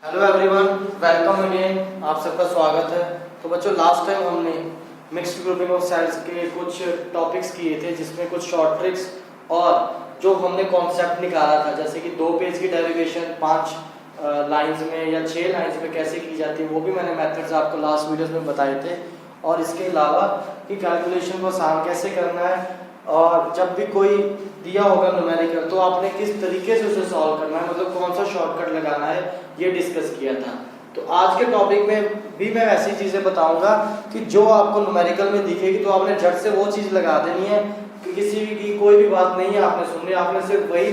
Hello everyone, welcome again. आप सबका स्वागत है। तो बच्चों, लास्ट टाइम हमने मिक्स्ड ग्रुपिंग ऑफ सेल्स के कुछ टॉपिक्स किए थे, जिसमें कुछ शॉर्ट ट्रिक्स और जो हमने कॉन्सेप्ट निकाला था, जैसे कि 2 पेज की डेरिवेशन 5 लाइंस में या 6 लाइंस में कैसे की जाती है, वो भी मैंने मेथड्स आपको लास्ट वीडियोस में बताए थे। और इसके अलावा कि कैलकुलेशन को आसान कैसे करना है, और जब भी कोई दिया होगा न्यूमेरिकल तो आपने किस तरीके से उसे सॉल्व करना है, मतलब कौन सा शॉर्टकट लगाना है, ये डिस्कस किया था। तो आज के टॉपिक में भी मैं ऐसी चीज़ें बताऊंगा कि जो आपको न्यूमेरिकल में दिखेगी तो आपने झट से वो चीज़ लगा देनी है कि किसी भी की कोई भी बात नहीं है आपने सुननी, आपने सिर्फ वही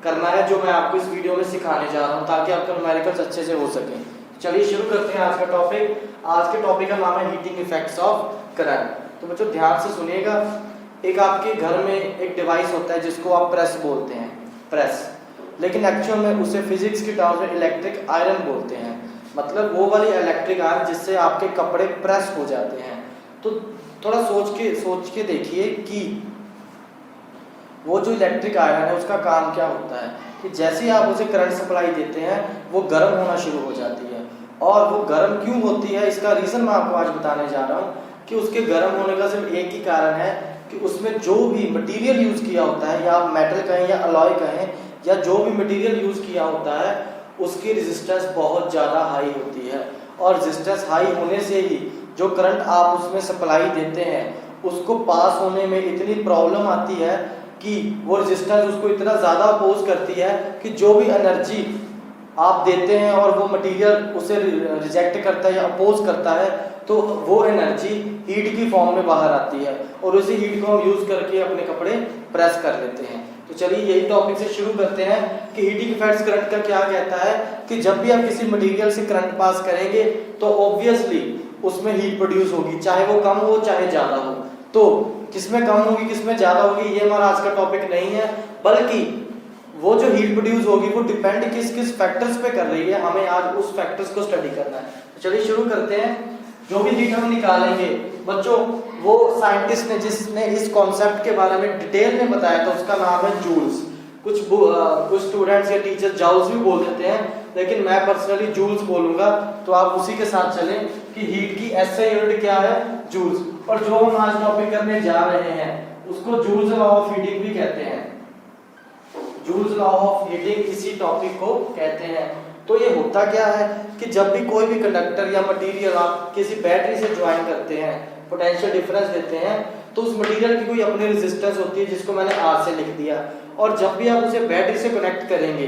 करना है जो मैं आपको इस वीडियो में सिखाने जा रहा हूँ, ताकि आपका न्यूमेरिकल्स अच्छे से हो सके। चलिए शुरू करते हैं आज का टॉपिक। आज के टॉपिक का नाम है हीटिंग इफेक्ट्स ऑफ करंट। तो बच्चों ध्यान से सुनिएगा। एक आपके घर में एक डिवाइस होता है जिसको आप प्रेस बोलते हैं, प्रेस, लेकिन एक्चुअल में उसे फिजिक्स की टर्म में इलेक्ट्रिक आयरन बोलते हैं। मतलब वो वाली इलेक्ट्रिक आयरन जिससे आपके कपड़े प्रेस हो जाते हैं। तो थोड़ा सोच के देखिए कि वो जो इलेक्ट्रिक आयरन है उसका काम क्या होता है कि जैसे ही आप उसे करंट सप्लाई देते हैं वो गर्म होना शुरू हो जाती है। और वो गर्म क्यों होती है, इसका रीज़न मैं आपको आज बताने जा रहा हूँ कि उसके गर्म होने का सिर्फ एक ही कारण है कि उसमें जो भी मटेरियल यूज़ किया होता है, या आप मेटल कहें या अलॉय कहें, या जो भी मटेरियल यूज़ किया होता है उसकी रेजिस्टेंस बहुत ज़्यादा हाई होती है। और रेजिस्टेंस हाई होने से ही जो करंट आप उसमें सप्लाई देते हैं उसको पास होने में इतनी प्रॉब्लम आती है कि वो रेजिस्टेंस उसको इतना ज़्यादा अपोज करती है कि जो भी एनर्जी आप देते हैं और वो मटेरियल उसे रिजेक्ट करता है या अपोज करता है, तो वो एनर्जी हीट की फॉर्म में बाहर आती है और उसी हीट को हम यूज़ करके अपने कपड़े प्रेस कर लेते हैं। तो चलिए यही टॉपिक से शुरू करते हैं कि हीटिंग इफेक्ट्स करंट का क्या कहता है कि जब भी आप किसी मटेरियल से करंट पास करेंगे तो ऑब्वियसली उसमें हीट प्रोड्यूस होगी, चाहे वो कम हो चाहे ज़्यादा हो। तो किसमें कम होगी किसमें ज़्यादा होगी ये हमारा आज का टॉपिक नहीं है, बल्कि वो जो हीट प्रोड्यूस होगी वो डिपेंड किस किस फैक्टर्स पे कर रही है, हमें आज उस फैक्टर्स को स्टडी करना है। तो चलिए शुरू करते हैं। जो भी हीट हम निकालेंगे बच्चों, वो साइंटिस्ट ने जिसने इस कॉन्सेप्ट के बारे में डिटेल में बताया था उसका नाम है जूल्स। कुछ स्टूडेंट्स या टीचर जाउल्स भी बोल देते हैं, लेकिन मैं पर्सनली जूल्स बोलूंगा, तो आप उसी के साथ चलें कि हीट की एसआई यूनिट क्या है, जूल्स। और जो हम आज टॉपिक करने जा रहे हैं उसको जूल्स लॉ ऑफ हीटिंग भी कहते हैं। जूल्स लॉ ऑफ हीटिंग इसी टॉपिक को कहते हैं। तो ये होता क्या है कि जब भी कोई भी कंडक्टर या मटेरियल आप किसी बैटरी से ज्वाइन करते हैं, पोटेंशियल डिफरेंस देते हैं, तो उस मटेरियल की कोई अपनी रेजिस्टेंस होती है जिसको मैंने आर से लिख दिया। और जब भी आप उसे बैटरी से कनेक्ट करेंगे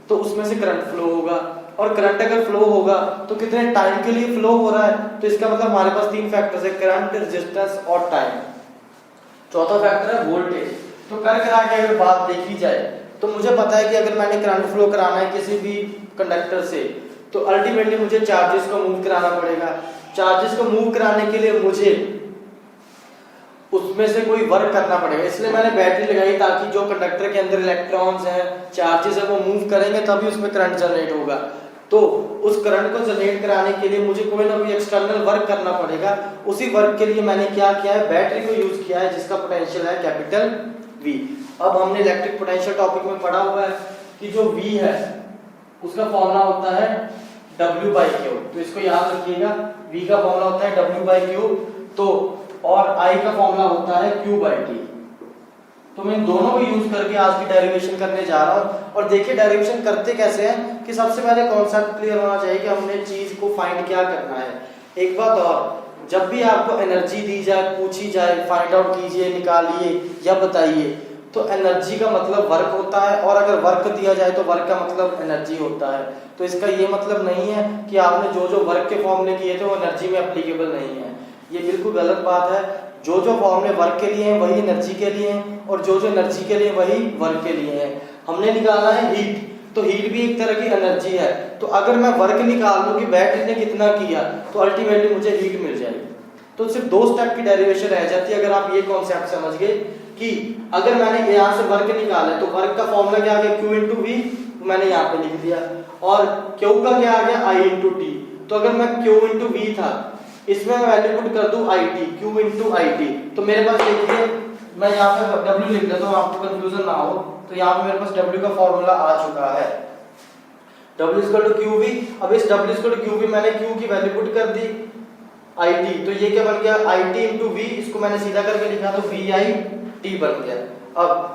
तो उसमें से करंट फ्लो होगा, और करंट अगर फ्लो होगा तो कितने टाइम के लिए फ्लो हो रहा है, तो इसका मतलब हमारे पास 3 फैक्टर्स है, करंट, रेजिस्टेंस और टाइम। चौथा फैक्टर है वोल्टेज। तो कर करा के अगर बात देखी जाए तो मुझे पता है कि अगर मैंने करंट फ्लो कराना है किसी भी कंडक्टर से तो अल्टीमेटली मुझे चार्जेस को मूव कराना पड़ेगा। चार्जेस को मूव कराने के लिए मुझे उसमें से कोई वर्क करना पड़ेगा, इसलिए मैंने बैटरी लगाई ताकि जो कंडक्टर के अंदर इलेक्ट्रॉन्स हैं, चार्जेस है, वो मूव करेंगे तभी उसमें करंट जनरेट होगा। तो उस करंट को जनरेट कराने के लिए मुझे कोई ना कोई एक्सटर्नल वर्क करना पड़ेगा। उसी वर्क के लिए मैंने क्या किया है, बैटरी को यूज किया है जिसका पोटेंशियल है कैपिटल V। अब हमने इलेक्ट्रिक पोटेंशियल टॉपिक में पढ़ा हुआ है कि जो V है उसका फॉर्मूला होता है W/Q। तो इसको याद रखिएगा, V का फॉर्मूला होता है W/Q, तो और I का फॉर्मूला होता है Q/T। तो मैं इन दोनों को यूज करके आज की डेरिवेशन करने जा रहा हूँ। और देखिए डेरिवेशन करते कैसे हैं कि सबसे पहले कॉन्सेप्ट क्लियर होना चाहिए कि हमने चीज को फाइंड क्या करना है। एक बात और, जब भी आपको एनर्जी दी जाए, पूछी जाए, फाइंड आउट कीजिए, निकालिए या बताइए, तो एनर्जी का मतलब वर्क होता है, और अगर वर्क दिया जाए तो वर्क का मतलब एनर्जी होता है। तो इसका ये मतलब नहीं है कि आपने जो जो वर्क के फॉर्मूले किए थे वो एनर्जी में एप्लीकेबल नहीं है, ये बिल्कुल गलत बात है। जो जो फॉर्मूले वर्क के लिए हैं वही एनर्जी के लिए हैं, और जो जो एनर्जी के लिए वही वर्क के लिए हैं। हमने निकाला है हीट, तो हीट भी एक तरह की एनर्जी है। तो अगर मैं वर्क निकाल लूँ कि बैटरी ने कितना किया तो अल्टीमेटली मुझे हीट मिल जाएगी। तो सिर्फ 2 स्टेप की डेरिवेशन रह जाती है अगर आप ये कॉन्सेप्ट समझ गए कि अगर मैंने यहाँ से वर्क निकाला है तो वर्क का फॉर्मूला क्या आ गया, Q/V, मैंने यहाँ पे लिख दिया, और Q का क्या आ गया, I/T। तो अगर मैं Q/V था, इसमें मैं वैल्यू पुट कर दूं IT, Q/IT, तो मेरे पास देखिए मैं यहाँ पे W लिख देता हूँ आपको कंफ्यूजन ना हो। तो यहाँ पे मेरे पास W का फॉर्मूला आ चुका है। W equal to Q V. अब इस W equal to Q V मैंने Q की वैल्यू पुट कर दी IT, तो ये क्या बन गया IT इंटू V, इसको मैंने सीधा करके लिखा तो VIT बन गया। अब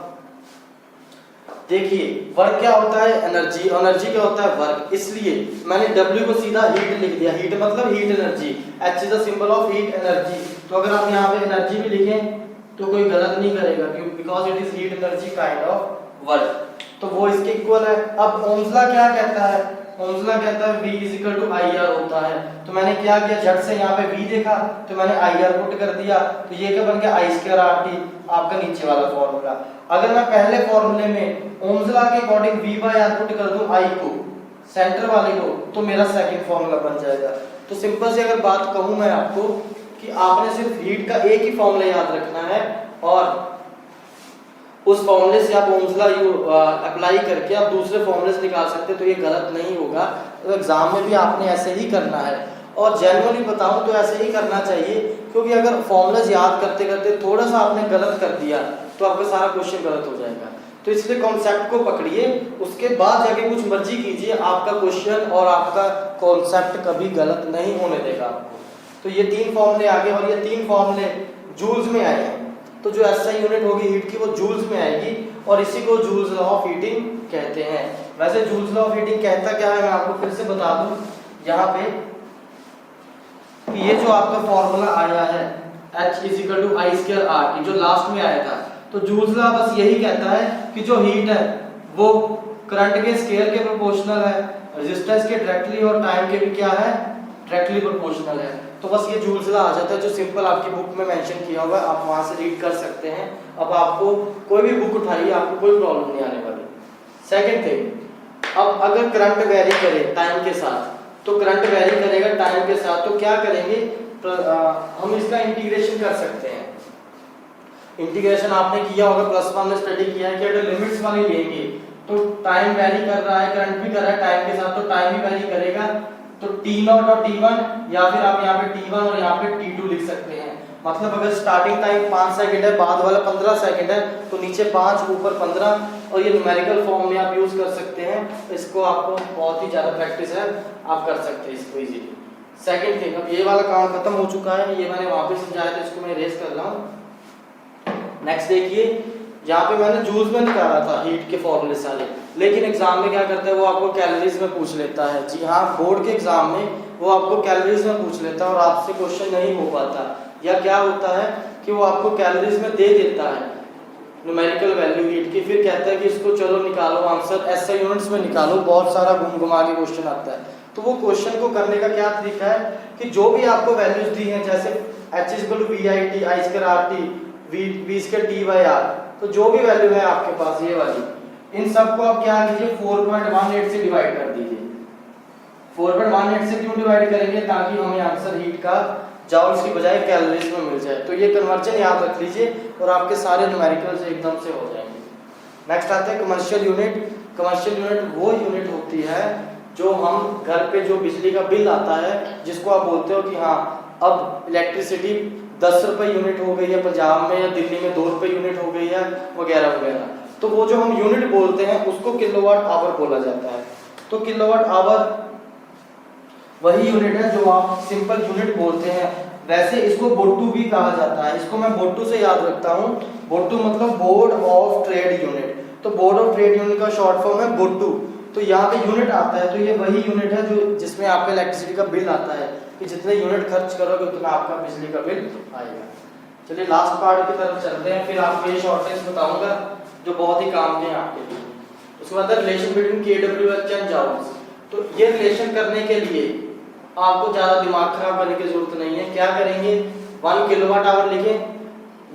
देखिए वर्क क्या होता है एनर्जी, एनर्जी क्या होता है वर्क, इसलिए मैंने W को सीधा हीट लिख दिया, हीट मतलब heat energy, H is the symbol of heat energy. तो अगर आप यहाँ पे एनर्जी भी लिखें तो कोई गलत नहीं करेगा क्यों, because it is heat energy kind of work, तो वो इसके इक्वल है। अब ओम्स लॉ क्या कहता है, ओम्स लॉ कहता है V is equal to IR होता है। तो मैंने क्या किया, झट से यहाँ पे V देखा तो मैंने IR पुट कर दिया, तो ये क्या बन गया I स्क्वायर RT, आपका नीचे वाला फॉर्मूला। अगर मैं पहले फॉर्मूले में ओम्स लॉ के according V by R put कर दूं I को, सेंटर वाले को, तो मेरा सेकंड फॉर्मूला बन जाएगा। तो सिंपल सी अगर बात कहूं मैं आपको कि आपने सिर्फ हीट का एक ही फॉर्मूला याद रखना है और उस फॉर्मूले से आप ओम्स लॉ अप्लाई करके आप दूसरे फॉर्मूले से निकाल सकते हैं, तो ये गलत नहीं होगा। तो एग्जाम में भी आपने ऐसे ही करना है और जनरली बताऊं तो ऐसे ही करना चाहिए, क्योंकि अगर फॉर्मूलाज याद करते करते थोड़ा सा आपने गलत कर दिया तो आपका सारा क्वेश्चन गलत हो जाएगा। तो इसलिए कॉन्सेप्ट को पकड़िए, उसके बाद जाके कुछ मर्जी कीजिए, आपका क्वेश्चन और आपका कॉन्सेप्ट कभी गलत नहीं होने देगा आपको। तो ये 3 फॉर्मूले आ गए और ये 3 फॉर्मूले जूल्स में आए हैं, तो जो SI यूनिट होगी हीट की वो जूल्स में आएगी और इसी को जूल्स लॉ ऑफ हीटिंग कहते हैं। वैसे जूल्स लॉ ऑफ हीटिंग कहता क्या है मैं आपको फिर से बता दूं यहाँ पे, ये जो आपका फॉर्मूला आया है H is equal to I square RT जो लास्ट में आया था, तो जूल्स लॉ बस यही कहता है कि जो हीट है वो करंट के स्केयर के प्रोपोर्शनल है, रेजिस्टेंस के डायरेक्टली और टाइम के भी क्या है डायरेक्टली प्रोपोर्शनल है। तो बस ये जूल्स लॉ आ जाता है, जो सिंपल आपकी बुक में मेंशन किया हुआ है, आप वहां से रीड कर सकते हैं। अब आपको कोई भी बुक उठाइए, आपको कोई प्रॉब्लम नहीं आने वाली। सेकंड थिंग, अब अगर करंट वेरी करे टाइम के साथ, तो करंट वेरी करेगा टाइम के साथ, तो क्या करेंगे हम इसका इंटीग्रेशन कर सकते हैं। इंटीग्रेशन आपने किया होगा, +1 में स्टडी किया है कि अगर लिमिट्स वाली लेंगे तो टाइम वेरी कर रहा है, करंट भी कर रहा है टाइम के साथ, तो टाइम भी वेरी करेगा, तो T0 और T1 या फिर आप यहाँ पे T1 और यहाँ पे T2 लिख सकते हैं। मतलब अगर स्टार्टिंग टाइम 5 सेकंड है, बाद वाला 15 सेकंड है, तो नीचे 5 ऊपर 15, और ये न्यूमेरिकल फॉर्म में आप यूज कर सकते हैं। इसको आपको बहुत ही ज्यादा प्रैक्टिस है, आप कर सकते हैं इसको इजीली। सेकंड थिंग, अब ये वाला काम खत्म हो चुका है, ये मैंने वहां पे समझाया था, इसको मैं इरेज कर रहा हूँ। नेक्स्ट देखिए, यहाँ पे मैंने जूल्स में निकाला था हीट के फॉर्मूले सारे, लेकिन एग्जाम में क्या करता है वो आपको कैलोरीज में पूछ लेता है। जी हाँ, बोर्ड के एग्जाम में वो आपको कैलोरीज में पूछ लेता है और आपसे क्वेश्चन नहीं हो पाता, या क्या होता है कि वो आपको कैलोरीज में दे देता है न्यूमेरिकल वैल्यू हीट की, फिर कहता है कि इसको चलो निकालो आंसर SI यूनिट्स में निकालो, बहुत सारा घुमा के क्वेश्चन आता है। तो वो क्वेश्चन को करने का क्या तरीका है कि जो भी आपको वैल्यूज दी हैं, जैसे H equal to VIT I square RT V square T by R, तो जो भी वैल्यू है आपके पास ये वाली, इन सबको आप क्या कीजिए 4.18 से डिवाइड कर दीजिए। 4.18 से क्यों डिवाइड करेंगे, ताकि हमें आंसर हीट का जॉल्स की बजाय कैलोरीज में मिल जाए। तो ये कन्वर्जन याद रख लीजिए और आपके सारे न्यूमेरिकल्स एकदम से हो जाएंगे। नेक्स्ट आता है कमर्शियल यूनिट। कमर्शियल यूनिट वो यूनिट होती है जो हम घर पे जो बिजली का बिल आता है, जिसको आप बोलते हो कि हाँ अब इलेक्ट्रिसिटी 10 रुपए यूनिट हो गई है पंजाब में, या दिल्ली में 2 रुपए यूनिट हो गई है, वगैरह वगैरह। तो वो जो हम यूनिट बोलते हैं उसको किलोवाट आवर बोला जाता है। तो किलोवाट आवर वही यूनिट है जो आप सिंपल यूनिट बोलते हैं। वैसे इसको बोटू भी कहा जाता है, इसको मैं बोटू से याद रखता हूँ। बोटू मतलब बोर्ड ऑफ ट्रेड यूनिट, तो बोर्ड ऑफ ट्रेड यूनिट का शॉर्ट फॉर्म है बोटू। तो यहाँ पे यूनिट आता है, तो ये वही यूनिट है जो जिसमें आपका इलेक्ट्रिसिटी का बिल आता है, कि जितने यूनिट खर्च करोगे उतना आपका बिजली का बिल आएगा। चलिए लास्ट पार्ट की तरफ चलते हैं, फिर आपको ये शॉर्टेज बताऊंगा जो बहुत ही काम के हैं आपके लिए। उसके बाद relation between kWh and joules. तो ये रिलेशन करने के लिए आपको ज्यादा दिमाग खराब करने की जरूरत नहीं है। क्या करेंगे, 1 किलोवाट आवर लिखें,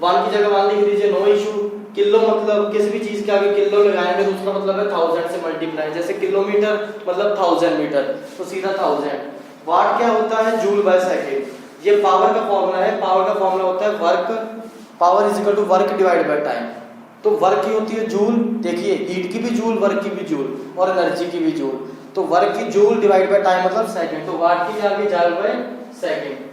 1 की जगह 1 लिख दीजिए, नो इशू। किलो मतलब किसी भी चीज के आगे किलो लगाएंगे तो उसका मतलब है 1000 से मल्टीप्लाई, जैसे किलोमीटर मतलब 1000 मीटर, तो सीधा 1000। वाट क्या होता है, जूल बाय सेकंड। ये पावर का फॉर्मूला है, पावर का फॉर्मूला होता है work, power is equal to work divide by time. तो वर्क की होती है जूल, देखिए हीट की भी जूल, वर्क की भी जूल और एनर्जी की भी जूल। तो वर्क की जूल डिवाइड बाय टाइम मतलब सेकंड, तो वाट की आगे जूल बाय सेकंड।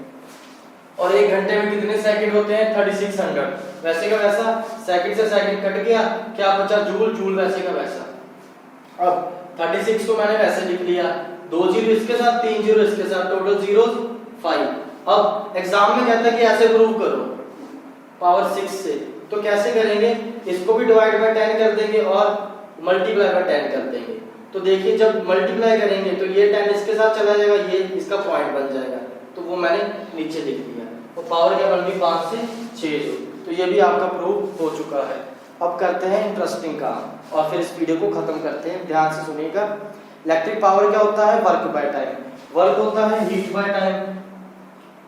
और 1 घंटे में कितने सेकंड होते हैं, 3600। वैसे का वैसा, सेकंड से सेकंड कट गया, क्या बचा जूल, जूल वैसे का वैसा। अब 36 को मैंने वैसे लिख लिया, 2 जीरो इसके साथ 3 जीरो इसके साथ, टोटल जीरो 5। अब एग्जाम में कहता है कि ऐसे प्रूव करो पावर 6 से, तो कैसे करेंगे, इसको भी डिवाइड बाय 10 कर देंगे और मल्टीप्लाई बाय 10 कर देंगे। तो देखिए जब मल्टीप्लाई करेंगे तो ये 10 इसके साथ चला जाएगा, ये इसका पॉइंट बन जाएगा, तो वो मैंने नीचे लिख दिया। तो पावर क्या बन गई 5 से 6, तो ये भी आपका प्रूफ हो चुका है। अब करते हैं इंटरेस्टिंग काम और फिर इस वीडियो को खत्म करते हैं, ध्यान से सुनिएगा। इलेक्ट्रिक पावर क्या होता है, वर्क बाय टाइम, वर्क होता है हीट बाय टाइम,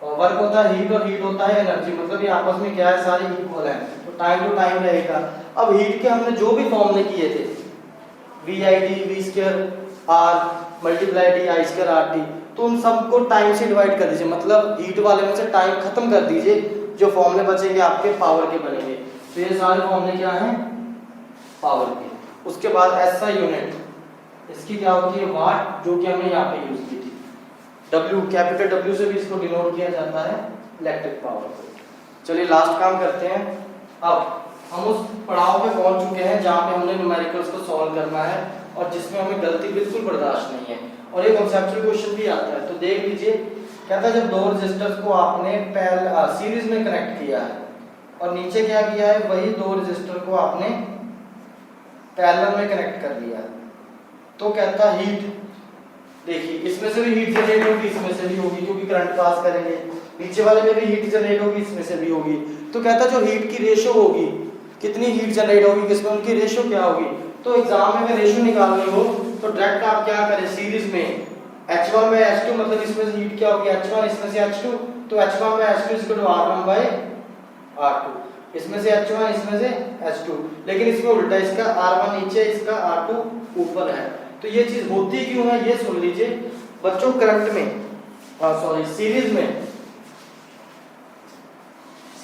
और वर्क होता है हीट और हीट होता है एनर्जी, मतलब ये आपस में क्या है, सारे इक्वल हैं, तो टाइम टू टाइम रहेगा। अब हीट के हमने जो भी फॉर्मूले किए थे, VIT V² R multiply D I square RT, तो उन सबको टाइम से डिवाइड कर दीजिए, मतलब हीट वाले में से टाइम खत्म कर दीजिए, जो फॉर्मूले बचेंगे आपके पावर के बनेंगे। तो ये सारे फॉर्मूले क्या हैं, पावर के। उसके बाद SI यूनिट, इसकी क्या होती है, वाट, जो कि हमने यहाँ पे यूज की थी। W, कैपिटल W से भी इसको डिनोट किया जाता है इलेक्ट्रिक पावर को। चलिए लास्ट काम करते हैं। अब हम उस पड़ाव पे पहुंच चुके हैं जहाँ पे हमने न्यूमेरिकल्स को सॉल्व करना है और जिसमें हमें गलती बिल्कुल बर्दाश्त नहीं है, और ये कॉन्सेप्चुअल क्वेश्चन भी आता है। तो देख लीजिए, कहता है जब दो रेजिस्टर्स को आपने सीरीज में कनेक्ट किया है और नीचे क्या किया है, वही दो रेजिस्टर को आपने पैरेलल में कनेक्ट कर लिया, तो कहता हीट, देखिए इसमें से भी हीट जनरेट होगी, इसमें से भी होगी क्योंकि करंट पास करेंगे, नीचे वाले में भी हीट जनरेट होगी, इसमें से भी होगी। तो कहता जो हीट की रेशो होगी, कितनी हीट जनरेट होगी किसमें, उनकी रेशो क्या होगी। तो एग्जाम में अगर रेशो निकालनी हो तो डायरेक्ट आप क्या करें, सीरीज में H1 by H2, मतलब इसमें से हीट क्या होगी H1, इसमें से H2, तो H1 by H2 R1 by R2, इसमें से H1 इसमें से H2, लेकिन इसमें उल्टा, इसका R1 नीचे इसका R2 ऊपर है। तो ये चीज होती क्यों है, ये सुन लीजिए बच्चों। करंट में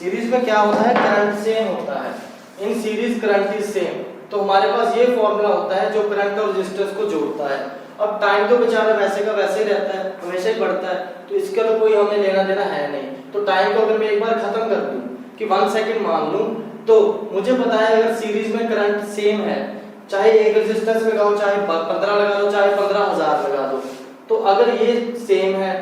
सीरीज में क्या होता है, करंट सेम होता है, in series current is same. तो हमारे पास ये फॉर्मूला होता है जो करंट और रेजिस्टेंस को जोड़ता है। अब टाइम तो बेचारा वैसे का वैसे ही रहता है, हमेशा ही बढ़ता है, तो इसका तो कोई हमें लेना देना है नहीं। तो टाइम को अगर मैं एक बार खत्म कर दूं कि 1 सेकंड मान लूं, तो मुझे पता है अगर सीरीज में करंट सेम है, चाहे एक रेजिस्टेंस लगाओ, चाहे 15 लगा दो, चाहे 15,000 लगा दो, तो अगर ये सेम है,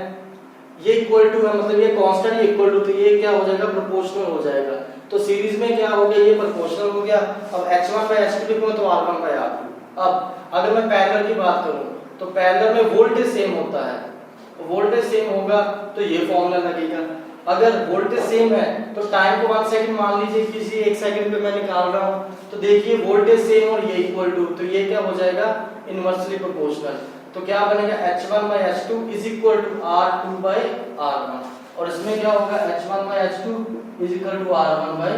ये इक्वल टू है, मतलब ये कांस्टेंट इक्वल टू, तो ये क्या हो जाएगा, प्रोपोर्शनल हो जाएगा। तो सीरीज में क्या हो गया, ये प्रोपोर्शनल हो गया। अब H1 by H2 लिखूं तो R1 by R2। अब अगर मैं पैरेलल की बात करूं तो पैरेलल में वोल्टेज सेम होता है, वोल्टेज सेम होगा तो ये फॉर्मूला लगेगा। अगर वोल्टेज सेम है तो टाइम को 1 सेकंड मान लीजिए, किसी 1 सेकंड पे मैं निकाल रहा हूं, तो देखिए वोल्टेज सेम और ये इक्वल टू, तो ये क्या हो जाएगा, इनवर्सली प्रोपोर्शनल। तो क्या बनेगा, H1 by H2 is equal to R2 by R1, और इसमें क्या होगा, H1 by H2 is equal to R1 by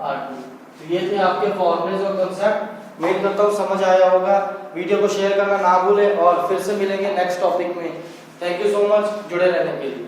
R2। तो ये थे आपके फॉर्मूले और कांसेप्ट। उम्मीद करता हूँ समझ आया होगा। वीडियो को शेयर करना ना भूलें और फिर से मिलेंगे नेक्स्ट टॉपिक में। थैंक यू सो मच जुड़े रहने के लिए।